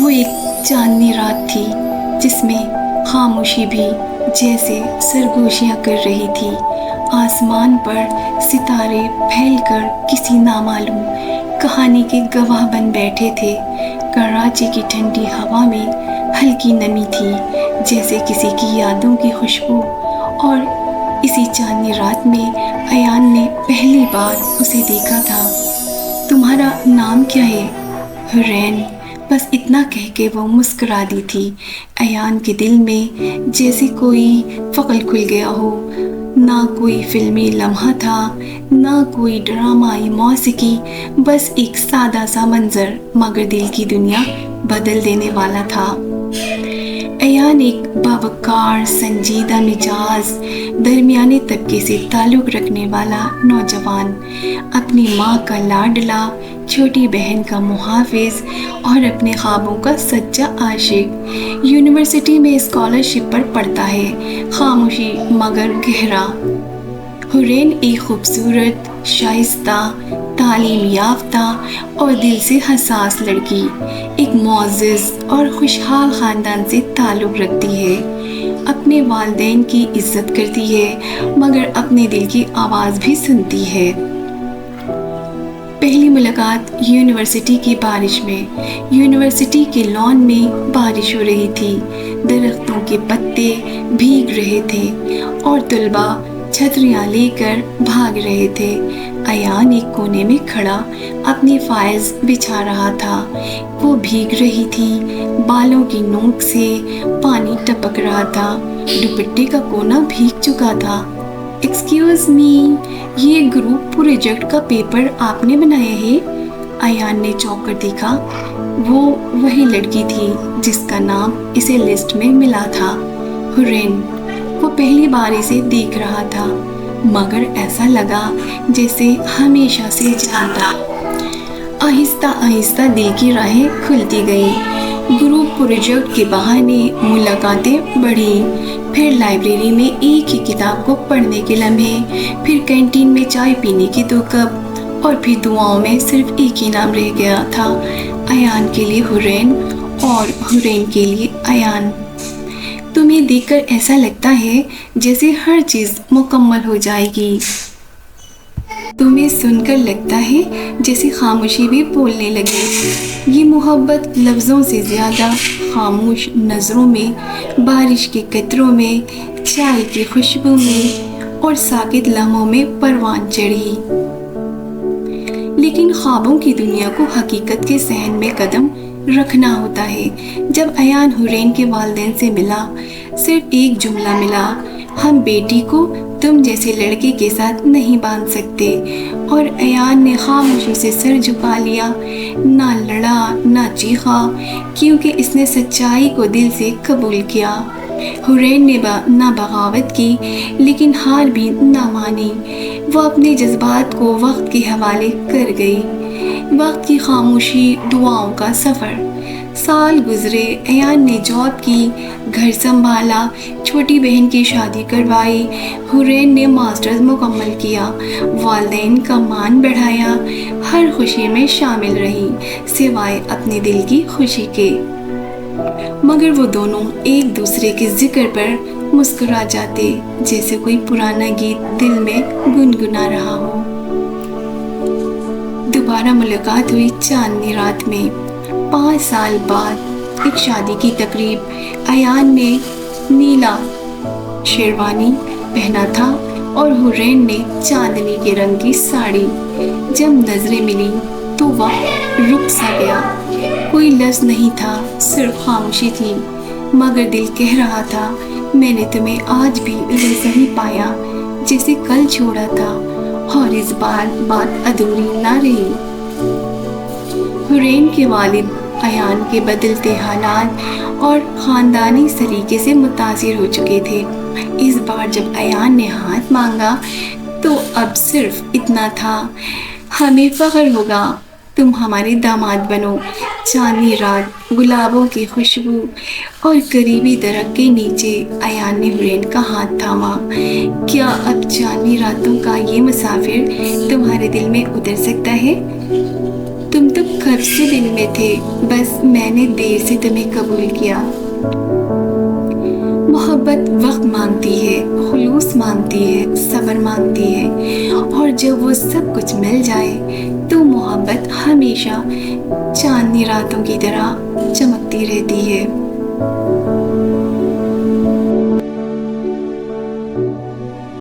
وہ ایک چاندنی رات تھی جس میں خاموشی بھی جیسے سرگوشیاں کر رہی تھی۔ آسمان پر ستارے پھیل کر کسی نامعلوم کہانی کے گواہ بن بیٹھے تھے۔ کراچی کی ٹھنڈی ہوا میں ہلکی نمی تھی، جیسے کسی کی یادوں کی خوشبو، اور اسی چاندنی رات میں ایان نے پہلی بار اسے دیکھا تھا۔ تمہارا نام کیا ہے؟ حرین، بس اتنا کہہ کے وہ مسکرا دی تھی۔ ایان کے دل میں جیسے کوئی فقل کھل گیا ہو۔ نہ کوئی فلمی لمحہ تھا، نہ کوئی ڈرامائی موسیقی، بس ایک سادہ سا منظر، مگر دل کی دنیا بدل دینے والا تھا۔ ایان ایک باوقار، سنجیدہ مزاج، درمیانے طبقے سے تعلق رکھنے والا نوجوان، اپنی ماں کا لاڈلا، چھوٹی بہن کا محافظ اور اپنے خوابوں کا سچا عاشق، یونیورسٹی میں اسکالرشپ پر پڑھتا ہے، خاموشی مگر گہرا۔ حرین ایک خوبصورت، شائستہ، تعلیم یافتہ اور دل سے حساس لڑکی، ایک معزز اور خوشحال خاندان سے تعلق رکھتی ہے، اپنے والدین کی عزت کرتی ہے، مگر اپنے دل کی آواز بھی سنتی ہے۔ پہلی ملاقات یونیورسٹی کی بارش میں۔ یونیورسٹی کے لان میں بارش ہو رہی تھی، درختوں کے پتے بھیگ رہے تھے اور طلباء چھتریاں لے کر بھاگ رہے تھے۔ ایان ایک کونے میں کھڑا اپنی فائلز بچھا رہا تھا، وہ بھیگ رہی تھی، بالوں کی نوک سے پانی ٹپک رہا تھا، دوپٹے کا کونا بھیگ چکا تھا۔ ایکسکیوز می، یہ گروپ پروجیکٹ کا پیپر آپ نے بنایا ہے؟ ایان نے چونک کر دیکھا۔ وہ وہی لڑکی تھی جس کا نام اسے لسٹ میں ملا تھا، حرین۔ وہ پہلی بار اسے دیکھ رہا تھا، مگر ایسا لگا جیسے ہمیشہ سے جانتا۔ آہستہ آہستہ دل کی راہیں کھلتی گئیں، گروپ پروجیکٹ کے بہانے ملاقاتیں بڑھیں، پھر لائبریری میں ایک ہی کتاب کو پڑھنے کے لمحے، پھر کینٹین میں چائے پینے کے 2 کپ، اور پھر دعاؤں میں صرف ایک ہی نام رہ گیا تھا، ایان کے لیے حرین اور حرین کے لیے ایان۔ تمہیں دیکھ کر ایسا لگتا ہے جیسے ہر چیز مکمل ہو جائے گی۔ تمہیں سن کر لگتا ہے جیسے خاموشی بھی بولنے لگے۔ یہ محبت لفظوں سے زیادہ خاموش نظروں میں، بارش کے قطروں میں، چائے کی خوشبو میں اور ساکت لمحوں میں پروان چڑھی۔ لیکن خوابوں کی دنیا کو حقیقت کے صحن میں قدم رکھنا ہوتا ہے۔ جب ایان حرین کے والدین سے ملا، صرف ایک جملہ ملا، ہم بیٹی کو تم جیسے لڑکے کے ساتھ نہیں باندھ سکتے، اور ایان نے خاموشی سے سر جھکا لیا، نہ لڑا نہ چیخا، کیونکہ اس نے سچائی کو دل سے قبول کیا۔ حرین نے نہ بغاوت کی، لیکن ہار بھی نہ مانی، وہ اپنے جذبات کو وقت کے حوالے کر گئی۔ وقت کی خاموشی، دعاؤں کا سفر۔ سال گزرے، ایان نے جاب کی، گھر سنبھالا، چھوٹی بہن کی شادی کروائی، حرین نے ماسٹرز مکمل کیا، والدین کا مان بڑھایا، ہر خوشی میں شامل رہی سوائے اپنے دل کی خوشی کے۔ مگر وہ دونوں ایک دوسرے کے ذکر پر مسکرا جاتے، جیسے کوئی پرانا گیت دل میں گنگنا رہا ہو۔ دوبارہ ملاقات ہوئی چاندنی رات میں، 5 سال بعد، ایک شادی کی تقریب۔ ایان نے نیلا شیروانی پہنا تھا اور حرین نے چاندنی کے رنگ کی ساڑی۔ جب نظریں ملی تو وقت رک سا گیا، کوئی لفظ نہیں تھا، صرف خاموشی تھی، مگر دل کہہ رہا تھا، میں نے تمہیں آج بھی ویسا ہی پایا جیسے کل چھوڑا تھا، اور اس بار بات ادھوری نہ رہی۔ حرین کے والد ایان کے بدلتے حالات اور خاندانی سلیقے سے متاثر ہو چکے تھے۔ اس بار جب ایان نے ہاتھ مانگا تو اب صرف اتنا تھا، ہمیں فخر ہوگا، تم ہمارے داماد بنو۔ چاندنی رات، گلابوں کی خوشبو اور قریبی درخت کے نیچے ایان نے حرین کا ہاتھ تھاما۔ کیا اب چاندنی راتوں کا یہ مسافر تمہارے دل میں اتر سکتا ہے؟ تم تو کب سے دل میں تھے، بس میں نے دیر سے تمہیں قبول کیا۔ محبت وقت مانگتی ہے، خلوص مانگتی ہے، صبر مانگتی ہے، اور جب وہ سب کچھ مل جائے تو محبت ہمیشہ چاندنی راتوں کی طرح چمکتی رہتی ہے۔